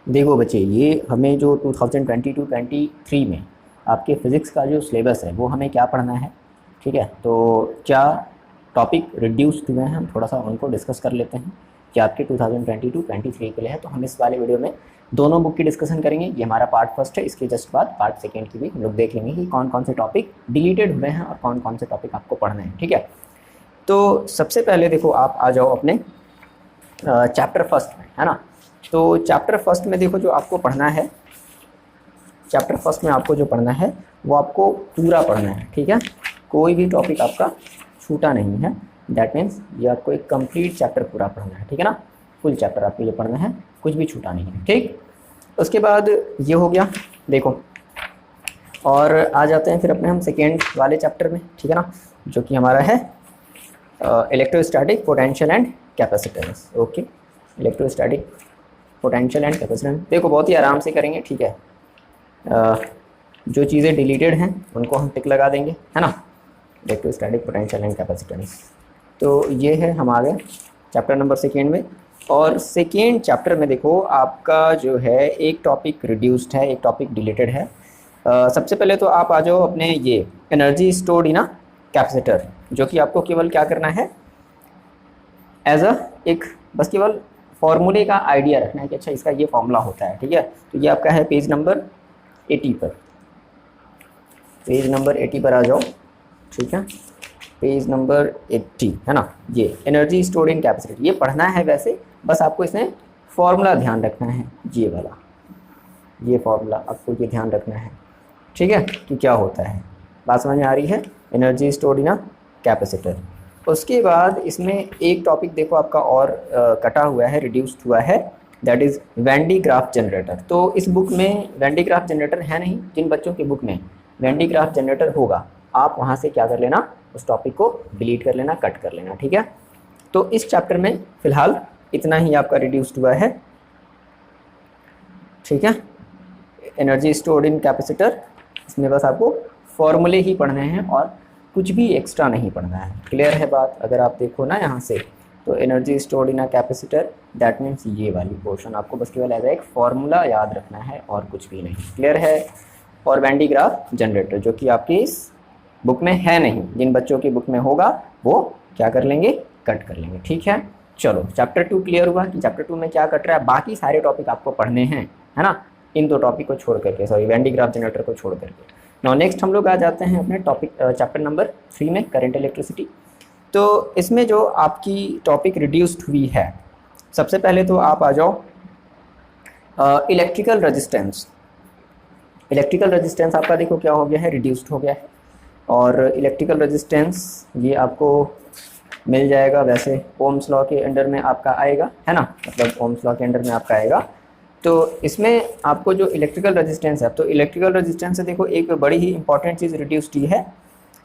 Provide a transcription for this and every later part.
देखो बच्चे, ये हमें जो 2022-23 में आपके फ़िज़िक्स का जो सिलेबस है वो हमें क्या पढ़ना है, ठीक है। तो क्या टॉपिक रिड्यूस्ड हुए हैं, हम थोड़ा सा उनको डिस्कस कर लेते हैं कि आपके 2022-23 के लिए है। तो हम इस वाले वीडियो में दोनों बुक की डिस्कशन करेंगे। ये हमारा पार्ट फर्स्ट है, इसके जस्ट बाद पार्ट सेकेंड की भी हम लोग देख लेंगे कि कौन कौन से टॉपिक डिलीटेड हुए हैं और कौन कौन से टॉपिक आपको पढ़ने हैं, ठीक है। तो सबसे पहले देखो, आप आ जाओ अपने चैप्टर फर्स्ट में, है ना। तो चैप्टर फर्स्ट में देखो, जो आपको पढ़ना है, चैप्टर फर्स्ट में आपको जो पढ़ना है वो आपको पूरा पढ़ना है, ठीक है। कोई भी टॉपिक आपका छूटा नहीं है। दैट मीन्स ये आपको एक कंप्लीट चैप्टर पूरा पढ़ना है, ठीक है ना। फुल चैप्टर आपको ये पढ़ना है, कुछ भी छूटा नहीं है, ठीक। उसके बाद ये हो गया, देखो। और आ जाते हैं फिर अपने हम सेकेंड वाले चैप्टर में, ठीक है ना, जो कि हमारा है electrostatic potential and capacitance. Okay, electrostatic potential and capacitance. देखो बहुत ही आराम से करेंगे, ठीक है। जो चीज़ें डिलीटेड हैं उनको हम टिक लगा देंगे, है ना। इलेक्ट्रोस्टैटिक पोटेंशियल एंड कैपेसिटेंस, तो ये है हम आ गए चैप्टर नंबर सेकेंड में। और सेकेंड चैप्टर में देखो, आपका जो है एक टॉपिक रिड्यूस्ड है, एक टॉपिक डिलीटेड है। सबसे पहले तो आप आ जाओ अपने ये energy stored in a capacitor, जो कि आपको केवल क्या करना है, एज अ एक बस केवल फॉर्मूले का आइडिया रखना है कि अच्छा इसका ये फॉर्मूला होता है, ठीक है। तो ये आपका है पेज नंबर 80 पर, पेज नंबर 80 पर आ जाओ, ठीक है। पेज नंबर 80, है ना। ये एनर्जी स्टोर्ड इन कैपेसिटर ये पढ़ना है, वैसे बस आपको इसमें फॉर्मूला ध्यान रखना है, ये वाला, ये फॉर्मूला आपको ये ध्यान रखना है, ठीक है, कि क्या होता है। बात समझ में आ रही है, energy stored in a capacitor. उसके बाद इसमें एक टॉपिक देखो आपका और कटा हुआ है, रिड्यूस्ड हुआ है, that is van de Graaff generator. तो इस बुक में वैन डी ग्राफ जनरेटर है नहीं। जिन बच्चों की बुक में वैन डी ग्राफ जनरेटर होगा, आप वहाँ से क्या कर लेना, उस टॉपिक को डिलीट कर लेना, कट कर लेना, ठीक है। तो इस चैप्टर में फ़िलहाल इतना ही आपका रिड्यूस्ड हुआ है, ठीक है। एनर्जी स्टोर्ड इन कैपेसिटर, इसमें बस आपको फॉर्मूले ही पढ़ने हैं और कुछ भी एक्स्ट्रा नहीं पढ़ना है। क्लियर है बात? अगर आप देखो ना यहाँ से, तो energy stored in a capacitor, that means ये वाली पोर्शन आपको बस केवल एज एक फॉर्मूला याद रखना है और कुछ भी नहीं। क्लियर है? और वैन डी ग्राफ जनरेटर, जो कि आपकी इस बुक में है नहीं, जिन बच्चों की बुक में होगा वो क्या कर लेंगे, कट कर लेंगे, ठीक है। चलो, चैप्टर 2 क्लियर हुआ कि चैप्टर 2 में क्या कट रहा है। बाकी सारे टॉपिक आपको पढ़ने हैं, है ना, इन दो टॉपिक को छोड़ करके, sorry Van de Graaff generator को छोड़ करके। नाउ नेक्स्ट हम लोग आ जाते हैं अपने टॉपिक चैप्टर नंबर 3 में, करंट इलेक्ट्रिसिटी। तो इसमें जो आपकी टॉपिक रिड्यूस्ड हुई है, सबसे पहले तो आप आ जाओ इलेक्ट्रिकल रेजिस्टेंस। इलेक्ट्रिकल रेजिस्टेंस आपका देखो क्या हो गया है, रिड्यूस्ड हो गया है। और इलेक्ट्रिकल रेजिस्टेंस ये आपको मिल जाएगा, वैसे ओम्स लॉ के अंडर में आपका आएगा, है ना, मतलब ओम्स लॉ के अंडर में आपका आएगा। तो इसमें आपको जो इलेक्ट्रिकल रेजिस्टेंस है, तो इलेक्ट्रिकल रेजिस्टेंस से देखो एक बड़ी ही इंपॉर्टेंट चीज़ रिड्यूस्ड ही है।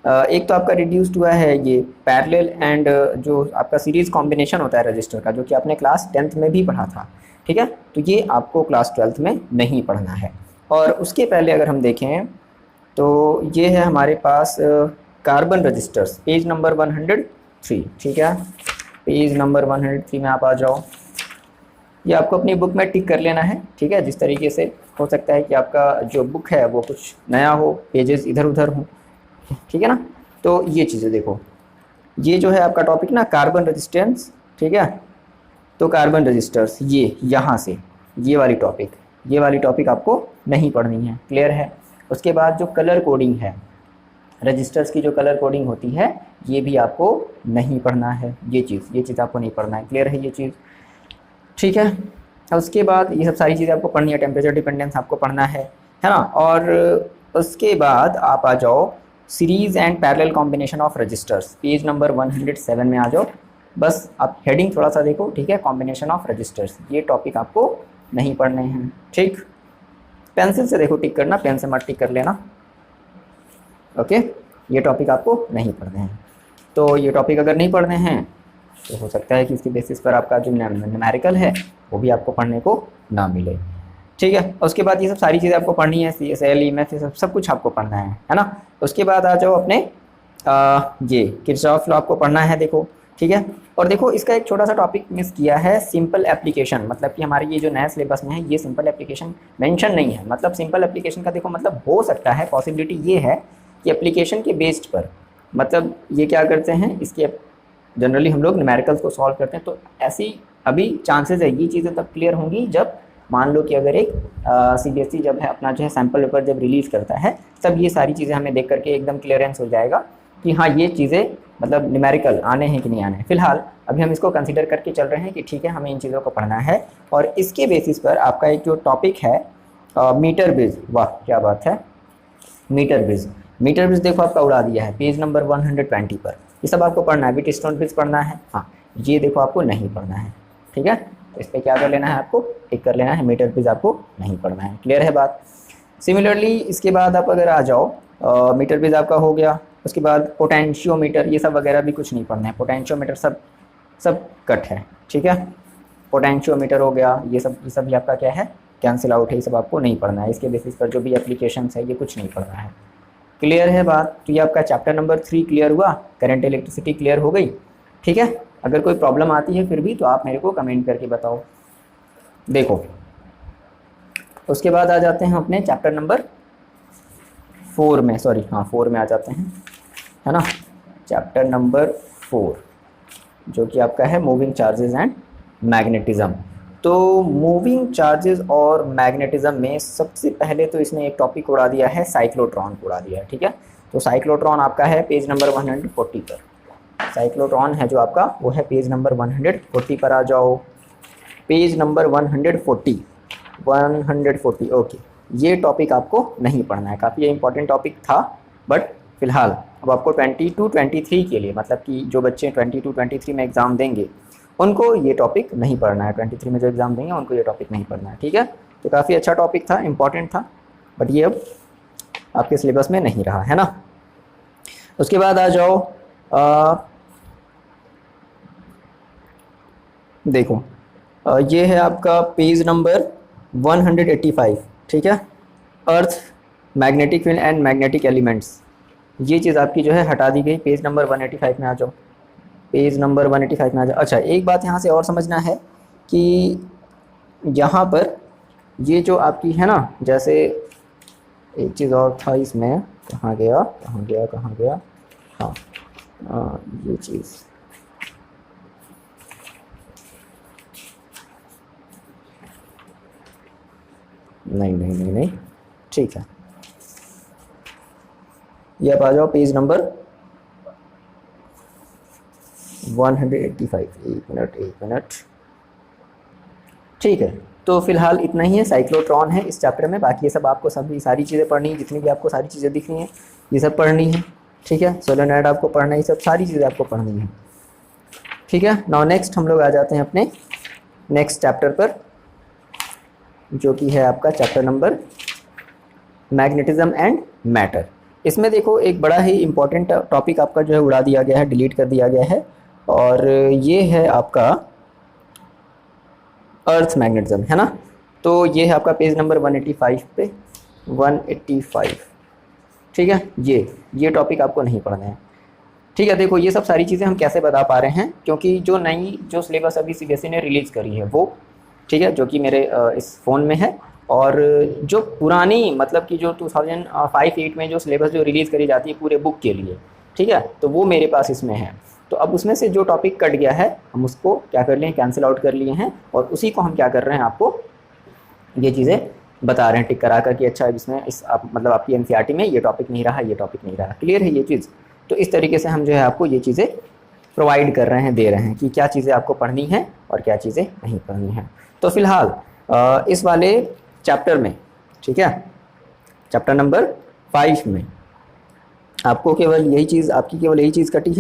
एक तो आपका रिड्यूस्ड हुआ है ये पैरेलल एंड जो आपका सीरीज़ कॉम्बिनेशन होता है रजिस्टर का, जो कि आपने क्लास 10th में भी पढ़ा था, ठीक है। तो ये आपको क्लास 12th में नहीं पढ़ना है। और उसके पहले अगर हम देखें तो ये है हमारे पास कार्बन रजिस्टर्स, पेज नंबर 103, ठीक है। पेज नंबर 103 में आप आ जाओ। ये आपको अपनी बुक में टिक कर लेना है, ठीक है। जिस तरीके से हो सकता है कि आपका जो बुक है वो कुछ नया हो, पेजेस इधर उधर हों, ठीक है ना। तो ये चीज़ें देखो, ये जो है आपका टॉपिक ना, कार्बन रेजिस्टेंस, ठीक है। तो कार्बन रजिस्टर्स, ये यहाँ से ये वाली टॉपिक आपको नहीं पढ़नी है। क्लियर है? उसके बाद जो कलर कोडिंग है, रजिस्टर्स की जो कलर कोडिंग होती है, ये भी आपको नहीं पढ़ना है। ये चीज़ आपको नहीं पढ़ना है। क्लियर है ये चीज़? ठीक है। उसके बाद ये सब सारी चीज़ें आपको पढ़नी है। टेम्परेचर डिपेंडेंस आपको पढ़ना है ना। और उसके बाद आप आ जाओ series and parallel combination of resistors, page number 107 में आ जाओ। बस आप हेडिंग थोड़ा सा देखो, ठीक है। कॉम्बिनेशन ऑफ रजिस्टर्स, ये टॉपिक आपको नहीं पढ़ने हैं, ठीक। पेंसिल से देखो टिक करना, पेन से मत टिक कर लेना, ओके। ये टॉपिक आपको नहीं पढ़ने हैं। तो ये टॉपिक अगर नहीं पढ़ने हैं तो हो सकता है कि इसकी बेसिस पर आपका जो न्यूमेरिकल है वो भी आपको पढ़ने को ना मिले, ठीक है। उसके बाद ये सब सारी चीज़ें आपको पढ़नी है, CSL, EMF, ये सब कुछ आपको पढ़ना है ना। उसके बाद आ जाओ अपने ये किरचॉफ लॉ आपको पढ़ना है। देखो ठीक है। और देखो इसका एक छोटा सा टॉपिक मिस किया है, सिंपल एप्लीकेशन, मतलब कि हमारे ये जो नया सिलेबस में है ये सिंपल एप्लीकेशन मेंशन नहीं है। मतलब सिंपल एप्लीकेशन का देखो मतलब हो सकता है, पॉसिबिलिटी ये है कि एप्लीकेशन के बेस्ड पर, मतलब ये क्या करते हैं, इसके जनरली हम लोग न्यूमेरिकल्स को सॉल्व करते हैं, तो ऐसी अभी चांसेस है ये चीज़ें तब क्लियर होंगी जब मान लो कि अगर एक CBSE जब है अपना जो है सैम्पल पेपर जब रिलीज़ करता है, तब ये सारी चीज़ें हमें देख करके एकदम क्लियरेंस हो जाएगा कि हाँ ये चीज़ें मतलब न्यूमेरिकल आने हैं कि नहीं आने हैं। फिलहाल अभी हम इसको कंसिडर करके चल रहे हैं कि ठीक है हमें इन चीज़ों को पढ़ना है। और इसके बेसिस पर आपका एक जो टॉपिक है मीटर ब्रिज, वाह क्या बात है, मीटर ब्रिज। मीटर ब्रिज देखो आपका उड़ा दिया है पेज नंबर 120 पर। ये सब आपको पढ़ना है, व्हीटस्टोन ब्रिज पढ़ना है, हाँ ये देखो आपको नहीं पढ़ना है, ठीक है। तो इस पर क्या कर लेना है, आपको टिक कर लेना है, मीटर ब्रिज आपको नहीं पढ़ना है। क्लियर है बात। सिमिलरली इसके बाद आप अगर आ जाओ मीटर ब्रिज आपका हो गया, उसके बाद पोटेंशियोमीटर, ये सब वगैरह भी कुछ नहीं पढ़ना है। पोटेंशियोमीटर सब कट है, ठीक है। पोटेंशियोमीटर हो गया, ये सब भी आपका क्या है, कैंसिल आउट है, ये सब आपको नहीं पढ़ना है। इसके बेसिस पर जो भी एप्लीकेशंस है ये कुछ नहीं पढ़ना है। क्लियर है बात। तो ये आपका चैप्टर नंबर 3 क्लियर हुआ, करंट इलेक्ट्रिसिटी क्लियर हो गई, ठीक है। अगर कोई प्रॉब्लम आती है फिर भी तो आप मेरे को कमेंट करके बताओ। देखो उसके बाद आ जाते हैं अपने चैप्टर नंबर 4 में, सॉरी हाँ 4 में आ जाते हैं, है ना। चैप्टर नंबर 4 जो कि आपका है मूविंग चार्जेस एंड मैग्नेटिज्म। तो मूविंग चार्जेस और मैग्नेटिज्म में सबसे पहले तो इसने एक टॉपिक उड़ा दिया है, साइक्लोट्रॉन को उड़ा दिया है, ठीक है। तो साइक्लोट्रॉन आपका है पेज नंबर 140 पर। साइक्लोट्रॉन है जो आपका वो है पेज नंबर 140 पर। आ जाओ पेज नंबर 140 ओके। ये टॉपिक आपको नहीं पढ़ना है, काफ़ी इंपॉर्टेंट टॉपिक था, बट फिलहाल अब आपको 22-23 के लिए, मतलब कि जो बच्चे 22-23 में एग्ज़ाम देंगे उनको ये टॉपिक नहीं पढ़ना है। 23 में जो एग्ज़ाम देंगे उनको ये टॉपिक नहीं पढ़ना है, ठीक है। तो काफ़ी अच्छा टॉपिक था, इम्पॉर्टेंट था, बट ये अब आपके सिलेबस में नहीं रहा, है ना। उसके बाद आ जाओ देखो ये है आपका पेज नंबर 185, ठीक है। Earth, magnetic field and magnetic elements, ये चीज़ आपकी जो है हटा दी गई। पेज नंबर 185 में आ जाओ, पेज नंबर 185 में आ जाओ। अच्छा एक बात यहाँ से और समझना है कि यहाँ पर ये जो आपकी है ना, जैसे एक चीज़ और था इसमें, कहाँ गया हाँ ये चीज़, नहीं ठीक है। ये आप आ जाओ पेज नंबर 185। एक मिनट ठीक है। तो फिलहाल इतना ही है, साइक्लोट्रॉन है इस चैप्टर में। बाकी ये सब आपको सभी सारी चीज़ें पढ़नी है, जितनी भी आपको सारी चीज़ें दिख रही हैं ये सब पढ़नी है, ठीक है। सोलेनॉइड आपको पढ़ना है, ये सब सारी चीज़ें आपको पढ़नी है, ठीक है। नाउ नेक्स्ट हम लोग आ जाते हैं अपने नेक्स्ट चैप्टर पर, जो कि है आपका chapter number magnetism and matter. इसमें देखो एक बड़ा ही इम्पोर्टेंट टॉपिक आपका जो है उड़ा दिया गया है, डिलीट कर दिया गया है, और ये है आपका अर्थ मैग्नेटिज्म, है ना। तो ये है आपका पेज नंबर 185 पे, 185, ठीक है। ये टॉपिक आपको नहीं पढ़ना है, ठीक है। देखो ये सब सारी चीज़ें हम कैसे बता पा रहे हैं, क्योंकि जो सिलेबस अभी CBSE ने रिलीज़ करी है वो, ठीक है, जो कि मेरे इस फ़ोन में है, और जो पुरानी मतलब कि जो 2005-8 में जो सिलेबस जो रिलीज़ करी जाती है पूरे बुक के लिए, ठीक है, तो वो मेरे पास इसमें है। तो अब उसमें से जो टॉपिक कट गया है हम उसको क्या कर लिए हैं, कैंसिल आउट कर लिए हैं, और उसी को हम क्या कर रहे हैं, आपको ये चीज़ें बता रहे हैं टिक करा कर कि अच्छा इसमें मतलब आपकी NCERT में ये टॉपिक नहीं रहा, ये टॉपिक नहीं रहा। क्लियर है ये चीज़। तो इस तरीके से हम जो है आपको ये चीज़ें प्रोवाइड कर रहे हैं, दे रहे हैं कि क्या चीज़ें आपको पढ़नी है और क्या चीज़ें नहीं पढ़नी है। तो फिलहाल इस वाले चैप्टर में, ठीक है, चैप्टर नंबर 5 में आपको केवल यही चीज़ कटी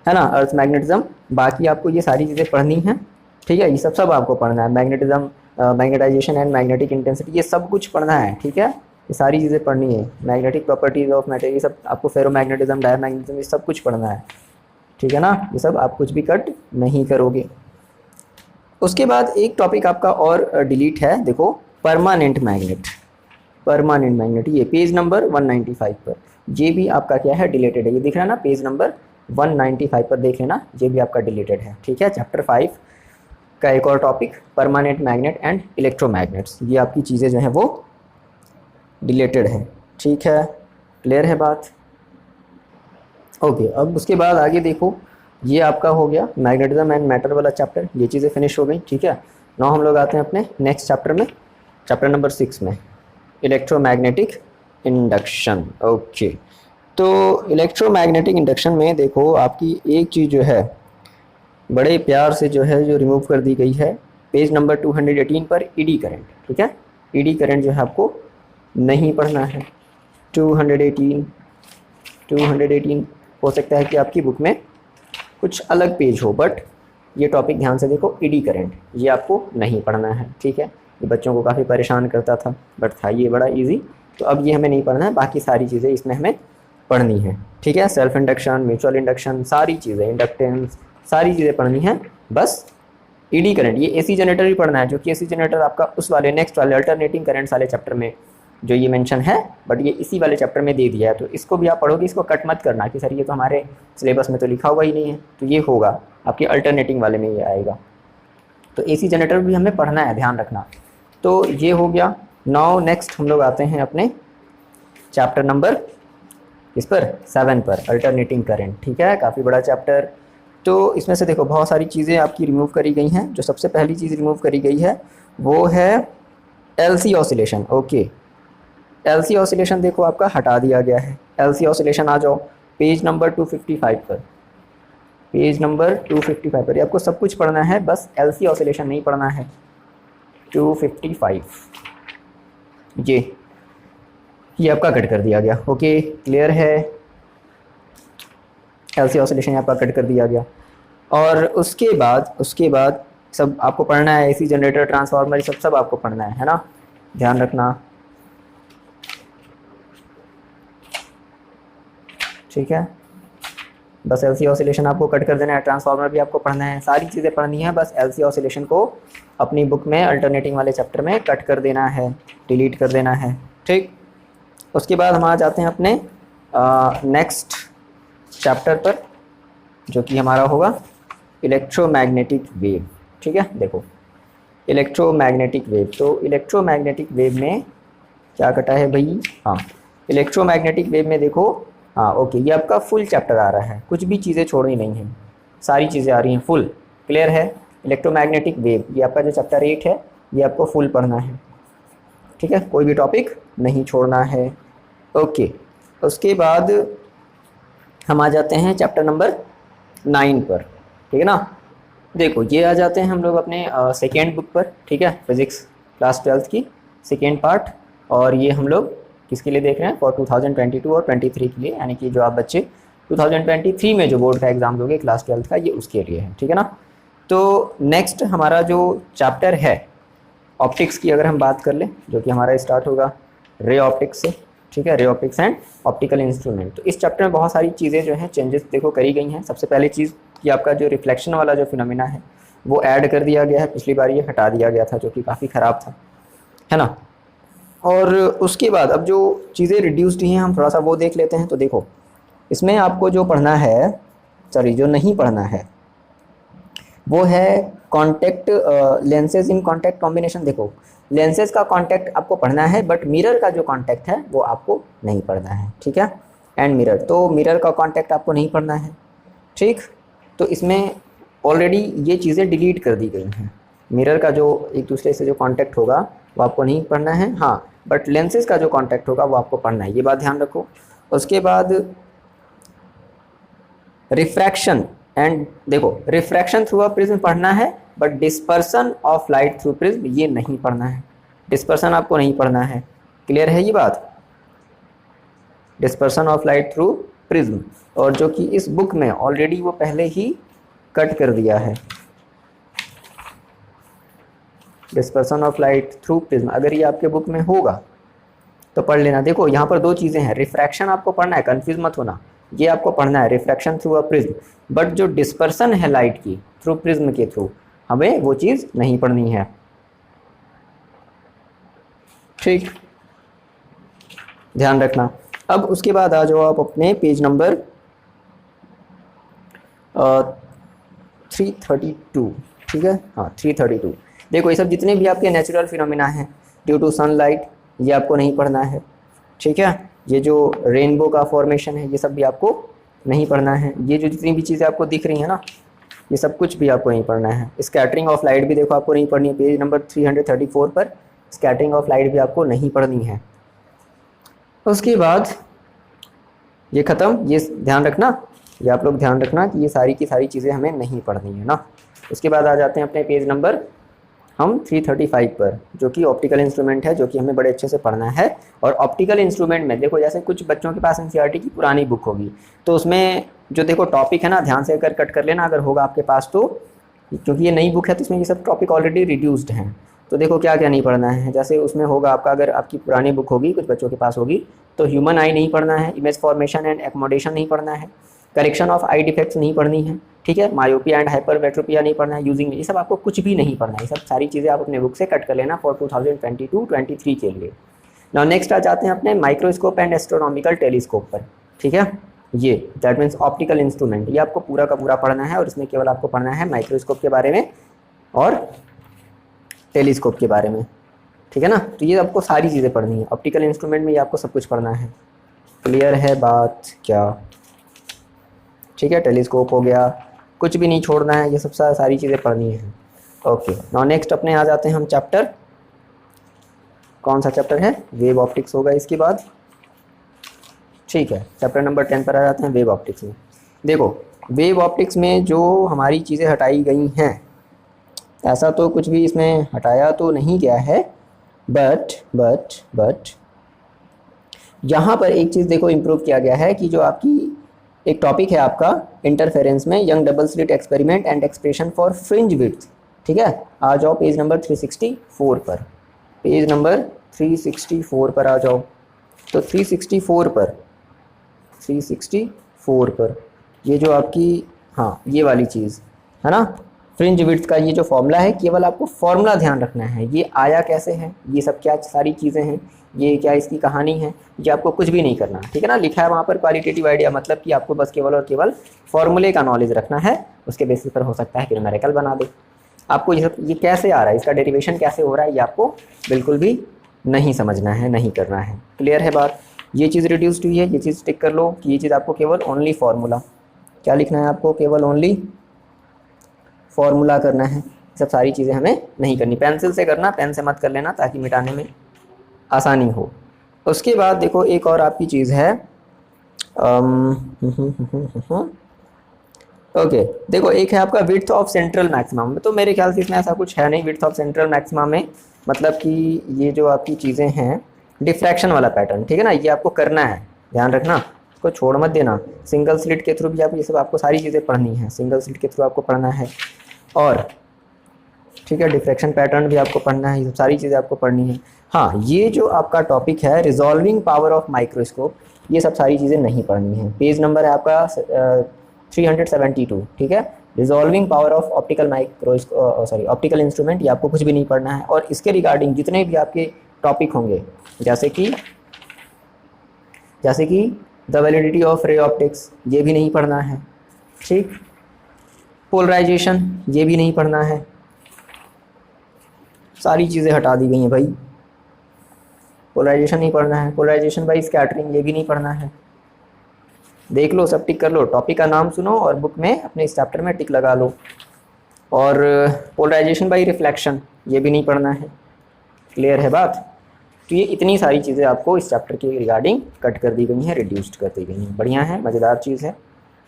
है ना, अर्थ मैग्नेटिज्म। बाकी आपको ये सारी चीज़ें पढ़नी हैं, ठीक है। ये सब आपको पढ़ना है, magnetism, magnetization and magnetic intensity, ये सब कुछ पढ़ना है, ठीक है। ये सारी चीज़ें पढ़नी है, मैग्नेटिक प्रॉपर्टीज ऑफ मैटर, ये सब आपको, फेरोमैग्नेटिज्म, डायमैग्नेटिज्म, ये सब कुछ पढ़ना है, ठीक है ना। ये सब आप कुछ भी कट नहीं करोगे। उसके बाद एक टॉपिक आपका और डिलीट है, देखो परमानेंट मैग्नेट, ये पेज नंबर 195 पर, ये भी आपका क्या है, डिलीटेड है। ये दिख रहा है ना पेज नंबर 195 पर देख लेना, ये भी आपका डिलीटेड है। ठीक है, चैप्टर 5 का एक और topic permanent magnet and electromagnets, ये आपकी चीज़ें जो हैं वो डिलीटेड है। ठीक है, क्लियर है बात? ओके, अब उसके बाद आगे देखो, ये आपका हो गया मैग्नेटिज्म एंड मैटर वाला चैप्टर, ये चीज़ें फिनिश हो गई। ठीक है, नाउ हम लोग आते हैं अपने नेक्स्ट चैप्टर में, चैप्टर नंबर 6 में, इलेक्ट्रोमैग्नेटिक इंडक्शन। ओके, तो इलेक्ट्रोमैग्नेटिक इंडक्शन में देखो आपकी एक चीज़ जो है बड़े प्यार से जो है जो रिमूव कर दी गई है पेज नंबर 218 पर, ईडी करंट। ठीक है, ईडी करंट जो है आपको नहीं पढ़ना है। 218 हो सकता है कि आपकी बुक में कुछ अलग पेज हो, बट ये टॉपिक ध्यान से देखो, ईडी करंट ये आपको नहीं पढ़ना है। ठीक है, ये बच्चों को काफ़ी परेशान करता था, बट था ये बड़ा इजी, तो अब ये हमें नहीं पढ़ना है, बाकी सारी चीज़ें इसमें हमें पढ़नी है। ठीक है, सेल्फ इंडक्शन, म्यूचुअल इंडक्शन, सारी चीज़ें, इंडक्टेंस, सारी चीज़ें पढ़नी है। बस ईडी करंट, ये एसी जनरेटर ही पढ़ना है, जो कि एसी जनरेटर आपका उस वाले नेक्स्ट वाले अल्टरनेटिंग करंट्स वाले चैप्टर में जो ये मेंशन है, बट ये इसी वाले चैप्टर में दे दिया है, तो इसको भी आप पढ़ोगे, इसको कट मत करना कि सर ये तो हमारे सिलेबस में तो लिखा हुआ ही नहीं है, तो ये होगा आपके अल्टरनेटिंग वाले में ये आएगा। तो एसी जनरेटर भी हमें पढ़ना है, ध्यान रखना। तो ये हो गया। नाउ नेक्स्ट हम लोग आते हैं अपने चैप्टर नंबर इस पर 7 पर, अल्टरनेटिंग करंट। ठीक है, काफ़ी बड़ा चैप्टर। तो इसमें से देखो बहुत सारी चीज़ें आपकी रिमूव करी गई हैं। जो सबसे पहली चीज़ रिमूव करी गई है वो है LC oscillation. Okay, LC oscillation देखो आपका हटा दिया गया है। एलसी ऑसिलेशन आ जाओ पेज नंबर 255 पर, पेज नंबर 255 पर, ये आपको सब कुछ पढ़ना है, बस एलसी ऑसिलेशन नहीं पढ़ना है। 255 ये आपका कट कर दिया गया। ओके, क्लियर है? एलसी ऑसिलेशन आपका कट कर दिया गया। और उसके बाद सब आपको पढ़ना है, एसी जनरेटर, ट्रांसफार्मर, सब आपको पढ़ना है ना, ध्यान रखना। ठीक है, बस एलसी ऑसिलेशन आपको कट कर देना है, ट्रांसफार्मर भी आपको पढ़ना है, सारी चीज़ें पढ़नी है, बस एलसी ऑसिलेशन को अपनी बुक में अल्टरनेटिंग वाले चैप्टर में कट कर देना है, डिलीट कर देना है। ठीक, उसके बाद हम आ जाते हैं अपने नेक्स्ट चैप्टर पर, जो कि हमारा होगा इलेक्ट्रोमैग्नेटिक वेव। ठीक है, देखो इलेक्ट्रोमैग्नेटिक वेव, तो इलेक्ट्रोमैग्नेटिक वेव में क्या कटा है भाई? हाँ, इलेक्ट्रोमैग्नेटिक वेव में देखो, हाँ ओके, ये आपका फुल चैप्टर आ रहा है, कुछ भी चीज़ें छोड़नी नहीं है, सारी चीज़ें आ रही हैं फुल। क्लियर है? इलेक्ट्रोमैग्नेटिक वेव ये आपका जो चैप्टर 8 है, ये आपको फुल पढ़ना है। ठीक है, कोई भी टॉपिक नहीं छोड़ना है। ओके, उसके बाद हम आ जाते हैं चैप्टर नंबर 9 पर। ठीक है ना, देखो ये आ जाते हैं हम लोग अपने सेकेंड बुक पर। ठीक है, फिज़िक्स क्लास 12 की सेकेंड पार्ट, और ये हम लोग किसके लिए देख रहे हैं? फॉर 2022 और 23 के लिए, यानी कि जो आप बच्चे 2023 में जो बोर्ड का एग्ज़ाम दोगे क्लास 12 का, ये उसके लिए है। ठीक है ना, तो नेक्स्ट हमारा जो चैप्टर है ऑप्टिक्स की अगर हम बात कर लें, जो कि हमारा स्टार्ट होगा रे ऑप्टिक्स से। ठीक है, ray optics and optical instrument. तो इस चैप्टर में बहुत सारी चीज़ें जो हैं चेंजेस देखो करी गई हैं। सबसे पहली चीज़ कि आपका जो रिफ्लेक्शन वाला जो फिनोमिना है वो ऐड कर दिया गया है, पिछली बार ये हटा दिया गया था, जो कि काफ़ी ख़राब था, है ना। और उसके बाद अब जो चीज़ें रिड्यूस्ड हैं हम थोड़ा सा वो देख लेते हैं। तो देखो इसमें आपको जो पढ़ना है, सॉरी जो नहीं पढ़ना है, वो है contact lenses in contact combination. देखो लेंसेज का कॉन्टैक्ट आपको पढ़ना है, बट मिरर का जो कॉन्टैक्ट है वो आपको नहीं पढ़ना है। ठीक है, एंड मिरर, तो मिरर का कॉन्टैक्ट आपको नहीं पढ़ना है। ठीक, तो इसमें ऑलरेडी ये चीज़ें डिलीट कर दी गई हैं। मिरर का जो एक दूसरे से जो कॉन्टैक्ट होगा वो आपको नहीं पढ़ना है, हाँ, बट लेंसेज का जो कॉन्टैक्ट होगा वो आपको पढ़ना है, ये बात ध्यान रखो। उसके बाद रिफ्रैक्शन, एंड देखो रिफ्रैक्शन थ्रू अ प्रिज्म पढ़ना है, but dispersion of light through prism ये नहीं पढ़ना है, डिस्पर्सन आपको नहीं पढ़ना है। क्लियर है ये बात? Dispersion of light through prism, और जो कि इस बुक में ऑलरेडी वो पहले ही कट कर दिया है, dispersion of light through prism. अगर ये आपके बुक में होगा तो पढ़ लेना। देखो यहाँ पर दो चीज़ें हैं, रिफ्रैक्शन आपको पढ़ना है, कंफ्यूज मत होना, ये आपको पढ़ना है refraction through a prism, but जो डिस्पर्सन है लाइट की थ्रू प्रिज्म के थ्रू, हमें वो चीज़ नहीं पढ़नी है। ठीक, ध्यान रखना। अब उसके बाद आ जाओ आप अपने पेज नंबर 332, ठीक है, हाँ 332। देखो ये सब जितने भी आपके नेचुरल फिनोमिना हैं ड्यू टू सनलाइट, ये आपको नहीं पढ़ना है, ठीक है। ये जो रेनबो का फॉर्मेशन है ये सब भी आपको नहीं पढ़ना है। ये जो जितनी भी चीज़ें आपको दिख रही हैं ना, ये सब कुछ भी आपको नहीं पढ़ना है। स्कैटरिंग ऑफ लाइट भी देखो आपको नहीं पढ़नी है, पेज नंबर 334 पर स्कैटरिंग ऑफ लाइट भी आपको नहीं पढ़नी है। उसके बाद ये ख़त्म, ये ध्यान रखना, ये आप लोग ध्यान रखना कि ये सारी की सारी चीज़ें हमें नहीं पढ़नी है ना। उसके बाद आ जाते हैं अपने पेज नंबर हम 335 पर, जो कि ऑप्टिकल इंस्ट्रूमेंट है, जो कि हमें बड़े अच्छे से पढ़ना है। और ऑप्टिकल इंस्ट्रूमेंट में देखो, जैसे कुछ बच्चों के पास एनसीईआरटी की पुरानी बुक होगी, तो उसमें जो देखो टॉपिक है ना, ध्यान से अगर कट कर लेना अगर होगा आपके पास तो, क्योंकि ये नई बुक है तो इसमें ये सब टॉपिक ऑलरेडी रिड्यूस्ड हैं। तो देखो क्या क्या नहीं पढ़ना है, जैसे उसमें होगा आपका, अगर आपकी पुरानी बुक होगी, कुछ बच्चों के पास होगी, तो ह्यूमन आई नहीं पढ़ना है, इमेज फॉर्मेशन एंड एकोमोडेशन नहीं पढ़ना है, करेक्शन ऑफ आई डिफेक्ट्स नहीं पढ़नी है, ठीक है, मायोपिया एंड हाइपरमेट्रोपिया नहीं पढ़ना है, यूजिंग, ये सब आपको कुछ भी नहीं पढ़ना है। ये सब सारी चीज़ें आप अपने बुक से कट कर लेना फॉर 2022-23 के लिए। नाउ नेक्स्ट आ जाते हैं अपने माइक्रोस्कोप एंड एस्ट्रोनॉमिकल टेलीस्कोप पर, ठीक है। ये दैट मीन्स ऑप्टिकल इंस्ट्रूमेंट, ये आपको पूरा का पूरा पढ़ना है, और इसमें केवल आपको पढ़ना है माइक्रोस्कोप के बारे में और टेलीस्कोप के बारे में, ठीक है ना। तो ये आपको सारी चीज़ें पढ़नी है ऑप्टिकल इंस्ट्रूमेंट में, ये आपको सब कुछ पढ़ना है। क्लियर है बात क्या? ठीक है, टेलीस्कोप हो गया, कुछ भी नहीं छोड़ना है, ये सब सारी चीज़ें पढ़नी है। ओके, नाउ नेक्स्ट अपने आ जाते हैं हम चैप्टर, कौन सा चैप्टर है? वेव ऑप्टिक्स होगा इसके बाद, ठीक है। चैप्टर नंबर 10 पर आ जाते हैं, वेव ऑप्टिक्स में। देखो वेव ऑप्टिक्स में जो हमारी चीज़ें हटाई गई हैं, ऐसा तो कुछ भी इसमें हटाया तो नहीं गया है, बट यहाँ पर एक चीज़ देखो इम्प्रूव किया गया है कि जो आपकी एक टॉपिक है आपका इंटरफेरेंस में, young double slit experiment and expression for fringe width, ठीक है। आ जाओ पेज नंबर 364 पर, पेज नंबर 364 पर आ जाओ। तो 364 पर ये जो आपकी, हाँ ये वाली चीज़ है ना, फ्रिंज विड्थ का ये जो फॉर्मूला है, केवल आपको फॉर्मूला ध्यान रखना है, ये आया कैसे है, ये सब क्या सारी चीज़ें हैं, ये क्या इसकी कहानी है, ये आपको कुछ भी नहीं करना, ठीक है ना। लिखा है वहाँ पर क्वालिटेटिव आइडिया, मतलब कि आपको बस केवल और केवल फॉर्मूले का नॉलेज रखना है, उसके बेसिस पर हो सकता है कि न्यूमेरिकल बना दे। आपको ये कैसे आ रहा है, इसका डेरिवेशन कैसे हो रहा है, ये आपको बिल्कुल भी नहीं समझना है, नहीं करना है। क्लियर है बात? ये चीज़ रिड्यूस्ड हुई है, ये चीज़ टिक कर लो कि ये चीज़ आपको केवल ओनली फार्मूला, क्या लिखना है आपको, केवल ओनली फार्मूला करना है। सब सारी चीज़ें हमें नहीं करनी, पेंसिल से करना, पेन से मत कर लेना ताकि मिटाने में आसानी हो। उसके बाद देखो एक और आपकी चीज़ है, ओके देखो एक है आपका विड्थ ऑफ सेंट्रल मैक्सिमम, तो मेरे ख्याल से इसमें ऐसा कुछ है नहीं विड्थ ऑफ सेंट्रल मैक्सिमम में, मतलब कि ये जो आपकी चीज़ें हैं डिफ्रैक्शन वाला पैटर्न, ठीक है ना, ये आपको करना है, ध्यान रखना, इसको छोड़ मत देना। सिंगल स्लिट के थ्रू भी आप ये सब आपको सारी चीज़ें पढ़नी है, सिंगल स्लिट के थ्रू आपको पढ़ना है, और ठीक है डिफ्रैक्शन पैटर्न भी आपको पढ़ना है, ये सब सारी चीज़ें आपको पढ़नी है। हाँ ये जो आपका टॉपिक है रिजॉल्विंग पावर ऑफ माइक्रोस्कोप, ये सब सारी चीज़ें नहीं पढ़नी है। पेज नंबर है आपका 372, ठीक है। Resolving power of optical optical instrument, ये आपको कुछ भी नहीं पढ़ना है। और इसके रिगार्डिंग जितने भी आपके टॉपिक होंगे, जैसे कि the validity of ray optics, ये भी नहीं पढ़ना है, ठीक। पोलराइजेशन, ये भी नहीं पढ़ना है, सारी चीज़ें हटा दी गई हैं भाई, पोलराइजेशन नहीं पढ़ना है। पोलराइजेशन बाई स्कैटरिंग, ये भी नहीं पढ़ना है। देख लो, सब टिक कर लो, टॉपिक का नाम सुनो और बुक में अपने इस चैप्टर में टिक लगा लो। और पोलराइजेशन बाई रिफ्लेक्शन, ये भी नहीं पढ़ना है। क्लियर है बात? तो ये इतनी सारी चीज़ें आपको इस चैप्टर के रिगार्डिंग कट कर दी गई हैं, रिड्यूस्ड कर दी गई हैं। बढ़िया है, मज़ेदार चीज़ है।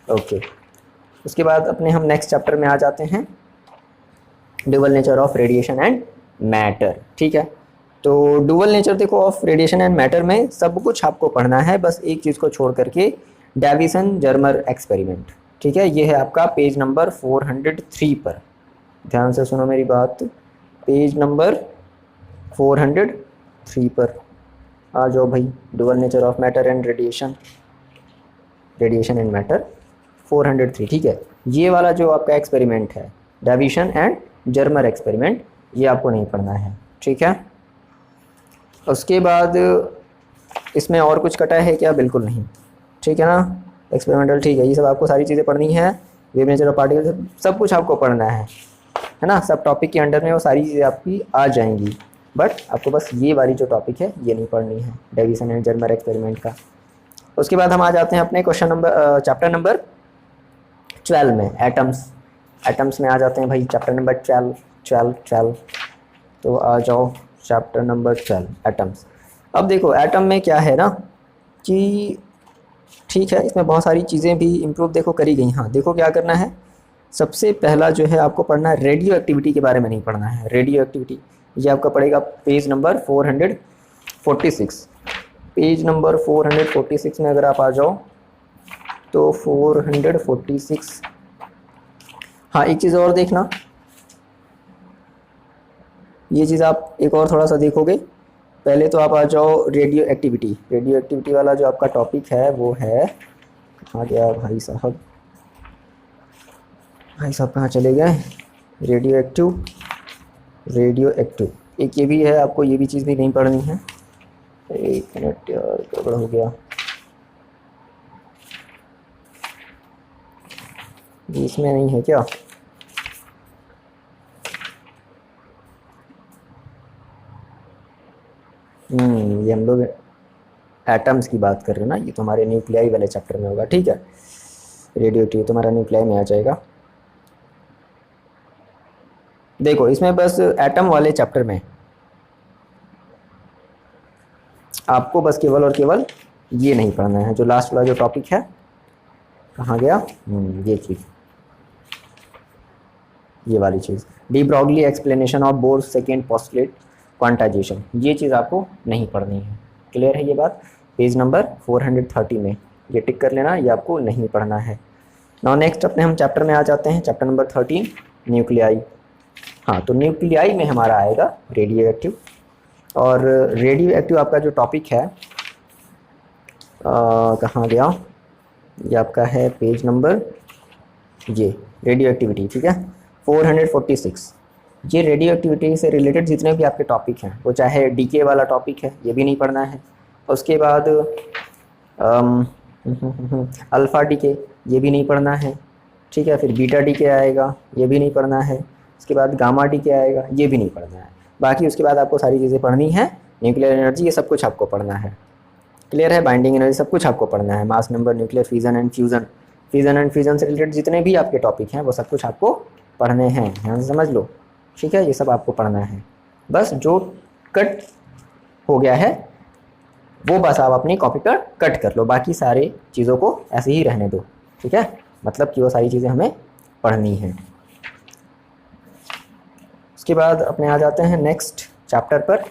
ओके, उसके बाद अपने हम नेक्स्ट चैप्टर में आ जाते हैं, dual nature of radiation and matter, ठीक है। तो ड्यूअल नेचर देखो ऑफ रेडिएशन एंड मैटर में सब कुछ आपको पढ़ना है, बस एक चीज़ को छोड़ करके, डेविसन जर्मर एक्सपेरिमेंट, ठीक है। ये है आपका पेज नंबर 403 पर, ध्यान से सुनो मेरी बात, पेज नंबर 403 पर आ जाओ भाई। Dual nature of matter and radiation and matter 403, ठीक है। ये वाला जो आपका एक्सपेरिमेंट है डेविसन एंड जर्मर एक्सपेरिमेंट, ये आपको नहीं पढ़ना है, ठीक है। उसके बाद इसमें और कुछ कटा है क्या? बिल्कुल नहीं, ठीक है ना। एक्सपेरिमेंटल, ठीक है, ये सब आपको सारी चीज़ें पढ़नी है। वेव नेचर ऑफ पार्टिकल, सब कुछ आपको पढ़ना है ना। सब टॉपिक के अंडर में वो सारी चीज़ें आपकी आ जाएंगी, बट आपको बस ये वाली जो टॉपिक है ये नहीं पढ़नी है, डेविसन एंड जर्मर एक्सपेरिमेंट का। उसके बाद हम आ जाते हैं अपने क्वेश्चन नंबर चैप्टर नंबर 12 में, एटम्स में आ जाते हैं भाई, चैप्टर नंबर 12। तो आ जाओ चैप्टर नंबर 12 एटम्स। अब देखो एटम में क्या है ना कि ठीक है, इसमें बहुत सारी चीज़ें भी इम्प्रूव देखो करी गई। हाँ देखो क्या करना है, सबसे पहला जो है आपको पढ़ना है रेडियो एक्टिविटी के बारे में नहीं पढ़ना है। रेडियो एक्टिविटी ये आपका पड़ेगा पेज नंबर 446। पेज नंबर 446 में अगर आप आ जाओ तो 446। हाँ एक चीज़ और देखना, ये चीज़ आप एक और थोड़ा सा देखोगे। पहले तो आप आ जाओ रेडियो एक्टिविटी वाला जो आपका टॉपिक है वो है, कहाँ गया भाई साहब कहाँ चले गए। रेडियो एक्टिव एक ये भी है, आपको ये भी चीज़ भी नहीं पढ़नी है। एक मिनट यार गड़बड़ हो गया, ये इसमें नहीं है क्या? ये हम लोग एटम्स की बात कर रहे हैं ना, ये तो हमारे न्यूक्लियाई वाले चैप्टर में होगा। ठीक है, रेडियो एक्टिव तुम्हारा न्यूक्लियाई में आ जाएगा। देखो इसमें बस एटम वाले चैप्टर में आपको बस केवल और केवल ये नहीं पढ़ना है, जो लास्ट वाला जो टॉपिक है, कहाँ गया ये चीज़, ये वाली चीज़, de Broglie explanation of Bohr second postulate quantisation, ये चीज़ आपको नहीं पढ़नी है। क्लियर है ये बात? पेज नंबर 430 में ये टिक कर लेना, ये आपको नहीं पढ़ना है। नाउ नेक्स्ट अपने हम चैप्टर में आ जाते हैं, चैप्टर नंबर 13 न्यूक्लियाई। हाँ तो न्यूक्लियाई में हमारा आएगा रेडियो एक्टिव, और रेडियो एक्टिव आपका जो टॉपिक है कहाँ गया, ये आपका है पेज नंबर ये रेडियो एक्टिविटी। ठीक है 446। ये रेडियो एक्टिविटी से रिलेटेड जितने भी आपके टॉपिक हैं, वो चाहे डीके वाला टॉपिक है ये भी नहीं पढ़ना है, उसके बाद अल्फ़ा डीके ये भी नहीं पढ़ना है। ठीक है, फिर बीटा डीके आएगा ये भी नहीं पढ़ना है, उसके बाद गामा डीके आएगा ये भी नहीं पढ़ना है। बाकी उसके बाद आपको सारी चीज़ें पढ़नी है, न्यूक्लियर एनर्जी ये सब कुछ आपको पढ़ना है। क्लियर है? बाइंडिंग एनर्जी सब कुछ आपको पढ़ना है, mass number, nuclear fission and fusion से रिलेटेड जितने भी आपके टॉपिक हैं वो सब कुछ आपको पढ़ने हैं, ध्यान से समझ लो। ठीक है, ये सब आपको पढ़ना है। बस जो कट हो गया है वो बस आप अपनी कॉपी पर कट कर लो, बाकी सारे चीज़ों को ऐसे ही रहने दो। ठीक है, मतलब कि वो सारी चीज़ें हमें पढ़नी हैं। उसके बाद अपने आ जाते हैं नेक्स्ट चैप्टर पर,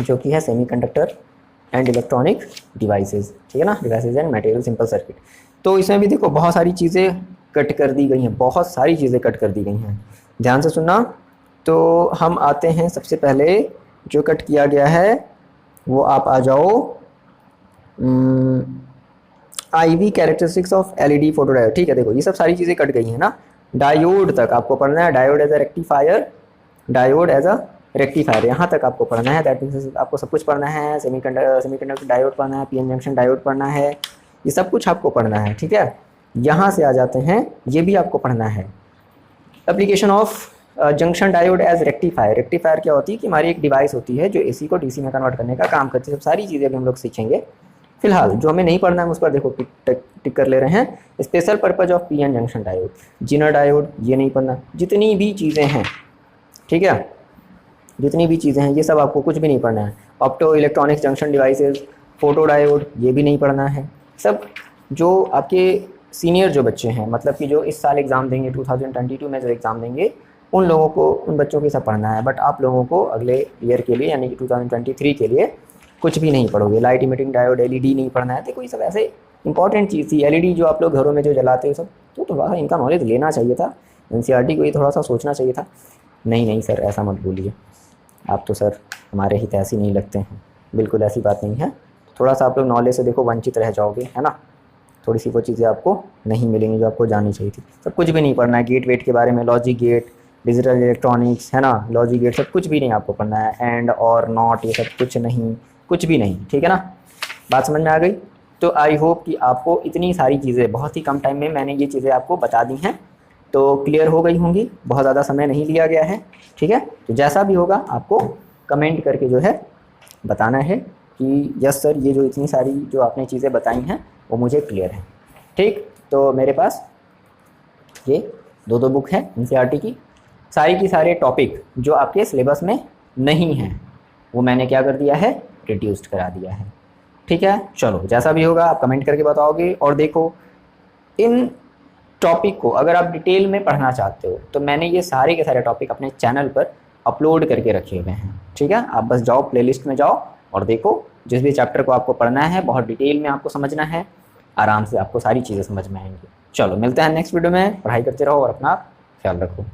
जो कि है सेमीकंडक्टर एंड इलेक्ट्रॉनिक डिवाइसेस। ठीक है ना, devices and material simple circuit. तो इसमें भी देखो बहुत सारी चीज़ें कट कर दी गई हैं, बहुत सारी चीज़ें कट कर दी गई हैं, ध्यान से सुनना। तो हम आते हैं सबसे पहले जो कट किया गया है वो आप आ जाओ IV characteristics of LED photodiode. ठीक है, देखो ये सब सारी चीज़ें कट गई हैं ना। डायोड तक आपको पढ़ना है, डायोड एज अ रेक्टिफायर, यहाँ तक आपको पढ़ना है। दैट मीन्स आपको सब कुछ पढ़ना है, सेमीकंडक्टर डायोड पढ़ना है, PN जंक्शन डायोड पढ़ना है, ये सब कुछ आपको पढ़ना है। ठीक है, यहाँ से आ जाते हैं, ये भी आपको पढ़ना है। Application of junction diode as rectifier. Rectifier क्या होती है कि हमारी एक डिवाइस होती है जो AC को DC में कन्वर्ट करने का काम करती है। सब सारी चीज़ें भी हम लोग सीखेंगे। फिलहाल जो हमें नहीं पढ़ना है उस पर देखो टिक कर ले रहे हैं। Special purpose of PN junction diode, zener diode ये नहीं पढ़ना। जितनी भी चीज़ें हैं, ठीक है, जितनी भी चीज़ें हैं ये सब आपको कुछ भी नहीं पढ़ना है। Opto electronics junction devices, photo diode ये भी नहीं पढ़ना है। सब जो आपके सीनियर जो बच्चे हैं, मतलब कि जो इस साल एग्ज़ाम देंगे 2022 में जो एग्ज़ाम देंगे, उन लोगों को, उन बच्चों के सब पढ़ना है। बट आप लोगों को अगले ईयर के लिए यानी कि 2023 के लिए कुछ भी नहीं पढ़ोगे। लाइट इमिटिंग डायोड LED नहीं पढ़ना है। देखो ये सब ऐसे इंपॉर्टेंट चीज़ थी। LED जो आप लोग घरों में जो जलाते हो सब, तो थोड़ा इनका नॉलेज लेना चाहिए था। NCERT को ये थोड़ा सा सोचना चाहिए था। नहीं सर ऐसा मत बोलिए, आप तो सर हमारे हित ऐसी नहीं लगते हैं, बिल्कुल ऐसी बात नहीं है। थोड़ा सा आप लोग नॉलेज से देखो वंचित रह जाओगे, है ना। थोड़ी सी वो चीज़ें आपको नहीं मिलेंगी जो आपको जाननी चाहिए थी। सब कुछ भी नहीं पढ़ना है। गेट वेट के बारे में, लॉजिक गेट, डिजिटल इलेक्ट्रॉनिक्स, है ना, लॉजिक गेट सब कुछ भी नहीं आपको पढ़ना है। एंड और नॉट ये सब कुछ नहीं, कुछ भी नहीं। ठीक है ना, बात समझ में आ गई। तो आई होप कि आपको इतनी सारी चीज़ें बहुत ही कम टाइम में मैंने ये चीज़ें आपको बता दी हैं, तो क्लियर हो गई होंगी, बहुत ज़्यादा समय नहीं लिया गया है। ठीक है, तो जैसा भी होगा आपको कमेंट करके जो है बताना है कि यस सर, ये जो इतनी सारी जो आपने चीज़ें बताई हैं वो मुझे क्लियर है। ठीक, तो मेरे पास ये दो बुक हैं एनसीईआरटी की सारे टॉपिक जो आपके सिलेबस में नहीं हैं वो मैंने क्या कर दिया है, रिड्यूस्ड करा दिया है। ठीक है, चलो जैसा भी होगा आप कमेंट करके बताओगे। और देखो, इन टॉपिक को अगर आप डिटेल में पढ़ना चाहते हो तो मैंने ये सारे के सारे टॉपिक अपने चैनल पर अपलोड करके रखे हुए हैं। ठीक है, आप बस जाओ प्लेलिस्ट में जाओ और देखो, जिस भी चैप्टर को आपको पढ़ना है बहुत डिटेल में आपको समझना है, आराम से आपको सारी चीज़ें समझ में आएंगी। चलो मिलते हैं नेक्स्ट वीडियो में, पढ़ाई करते रहो और अपना ख्याल रखो।